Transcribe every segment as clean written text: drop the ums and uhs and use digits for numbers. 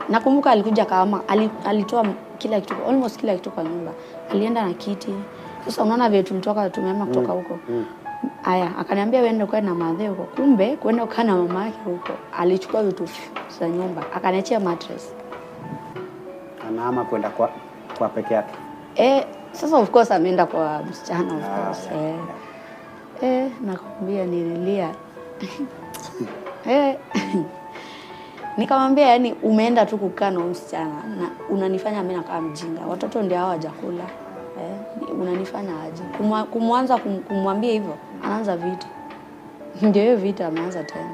Nakumbuka alikuja kama alitoa kila kitu, almost kila kitu kwa nyumba. Alienda na kiti. Sasa unaona vile tulitoka tumeama kutoka huko. Aya, akaniambia wewe kwa na madhe huko. Kumbe kwenda kwa na mama yake huko. Alichukua vitu za nyumba, akaniachia mattress. Anaama kwenda kwa peke yake. Sasa of course ameenda kwa msichana of course. Nakwambia nililia. Nikamwambia yani umeenda tu kukaa na msichana na unanifanya mimi nakaa mjinga. Watoto ndio hao hawajakula. Unanifanya aje? Kumwanza kumwambia hivyo, anaanza vita. Ndio hiyo vita ameanza tena.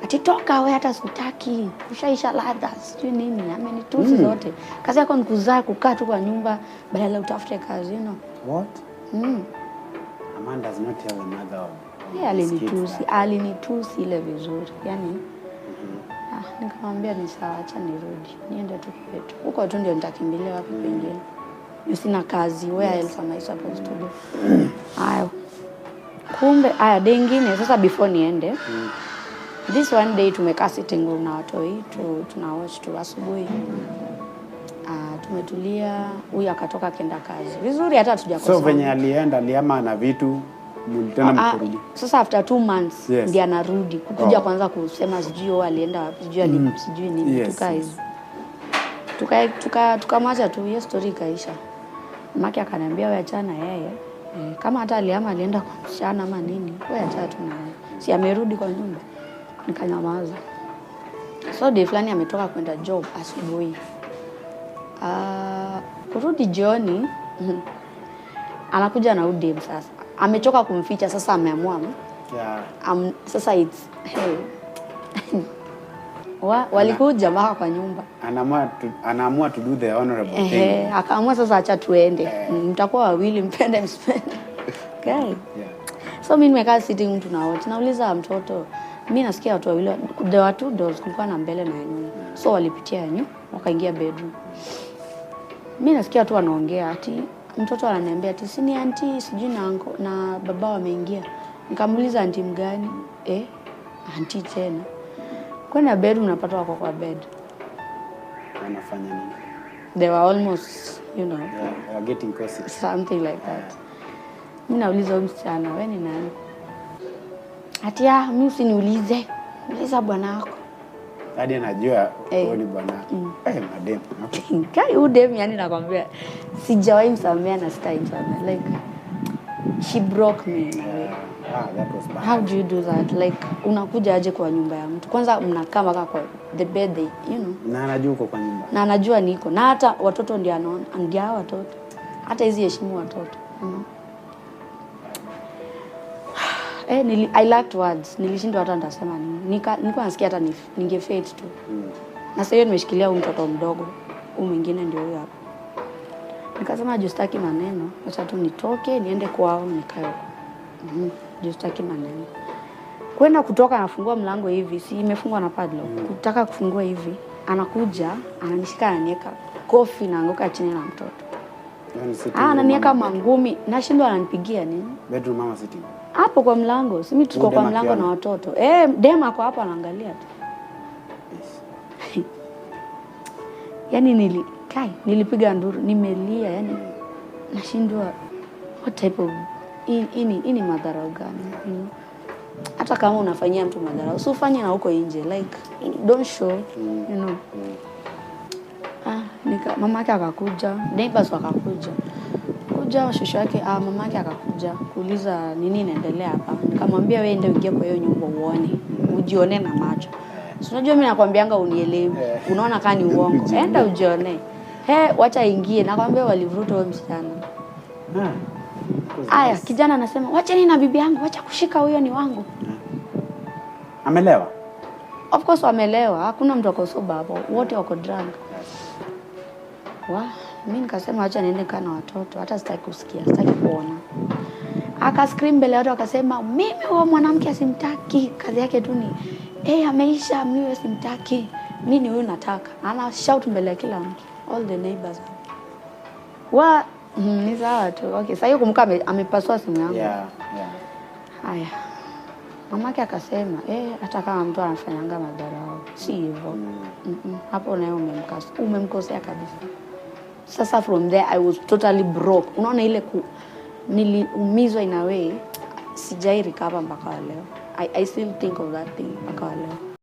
Ati toka wewe hata sitaki. Ushaisha ladha, sijui nini. Amenitusi zote. Kazi yako ni kuzaa kukaa tu kwa nyumba badala utafute kazi, you know. What? Amanda does not tell the mother of. Alinitusi ile vizuri. Yaani nikamwambia ni sawa, acha nirudi. Niende tu kwetu. Huko tu ndio nitakimbilia wapi pengine. Sina kazi, where else am I supposed to do? Kumbe dengine sasa before niende. This one day tumekaa sitting room na watoi, tuna watch tu asubuhi. Tumetulia, huyu akatoka kenda kazi. Vizuri hata hatujakosa. So venye alienda aliama na vitu tena mkurudi. Sasa after 2 months ndiye anarudi. Kukuja kwanza kusema sijui alienda wapi, sijui nini tukaa hizo. Tukamwacha tu hiyo story ikaisha. Maki akaniambia wewe achana yeye. Kama hata alienda kwa msichana ama nini, wewe acha tu naye. Si amerudi kwa nyumba. Nikanyamaza. So day fulani ametoka kwenda job asubuhi. Kurudi jioni anakuja na udem sasa. Amechoka kumficha sasa ameamua. Sasa it's walikuja mpaka kwa nyumba. Anaamua to do the honorable thing. Akaamua sasa acha tuende. Mtakuwa wawili mpende msipende. Okay. So mimi nimekaa sitting mtu na wote. Nauliza mtoto, mimi nasikia watu wawili, the watu doors kulikuwa na mbele na nyuma. So walipitia nyuma, wakaingia bedroom. Mimi nasikia watu wanaongea ati mtoto ananiambia ati si ni auntie sijui na baba wameingia. Nikamuuliza auntie mgani? Auntie tena. Kwenda bedroom unapata wako kwa bed. Wanafanya nini? They were almost, you know. They are getting close. Something like that. Mimi nauliza msichana, wewe ni nani? Ati mimi usiniulize. Uliza bwana wako. Hadi anajua wewe ni bwana. Madem. Kai udem yani nakwambia sijawahi msamea na stai msamea. Like she broke me. That was bad. How do you do that? Like unakuja aje kwa nyumba ya mtu? Kwanza mnakaa mpaka kwa the bed, you know. Na anajua uko kwa nyumba. Na anajua niko. Na hata watoto ndio anaona, ndio watoto. Hata hizi heshimu watoto. I lacked words. Nilishindwa hata nitasema nini. Nilikuwa nasikia hata ningefate tu. Na sasa hiyo nimeshikilia mtoto mdogo. Mwingine ndio huyo hapa. Nikasema justaki maneno, acha tu nitoke niende kwao nikae. Justaki maneno. Kwenda kutoka anafungua mlango hivi, si imefungwa na padlock. Kutaka kufungua hivi, anakuja, ananishika ananiweka kofi na anguka chini na mtoto. Ananiweka mangumi, nashindwa ananipigia nini? Bedroom mama sitting. Hapo kwa mlango, si mimi tuko kwa mlango na watoto. Dema kwa hapo anaangalia tu. Yani nilipiga nduru, nimelia, yani nashindwa what type of ini madharau gani? Hata kama unafanyia mtu madharau, usifanye na huko nje, like don't show, you know. Mama yake akakuja, neighbors wakakuja. Shosho yake mama yake akakuja kuuliza nini inaendelea hapa. Nikamwambia wewe ndio ingia kwa hiyo nyumba uone, ujione na macho. Unajua mimi nakwambianga unielewi. Unaona kama ni uongo. Enda ujione. Wacha ingie. Nakwambia walivuruta huyo msichana. Kijana anasema, "Wacha ni na bibi yangu, wacha kushika huyo ni wangu." Amelewa? Of course amelewa. Hakuna mtu ako sober hapo. Wote wako drunk. Mimi nikasema acha niende kana watoto, hata sitaki kusikia, sitaki kuona. Akascream mbele ya watu akasema, "Mimi huyo mwanamke simtaki. Kazi yake tu ni ameisha, mimi simtaki. Mimi ni huyu nataka." Ana shout mbele ya kila mtu. All the neighbors. Ni sawa tu. Okay, sasa hiyo kumbuka amepasua simu yangu. Yeah. Haya. Mamake akasema, hata kama mtu anafanyanga madharau, si hivyo. Hapo nayo umemkosea kabisa. Sasa from there I was totally broke. Unaona ile niliumizwa in a way, sijai recover mpaka leo. I still think of that thing mpaka leo.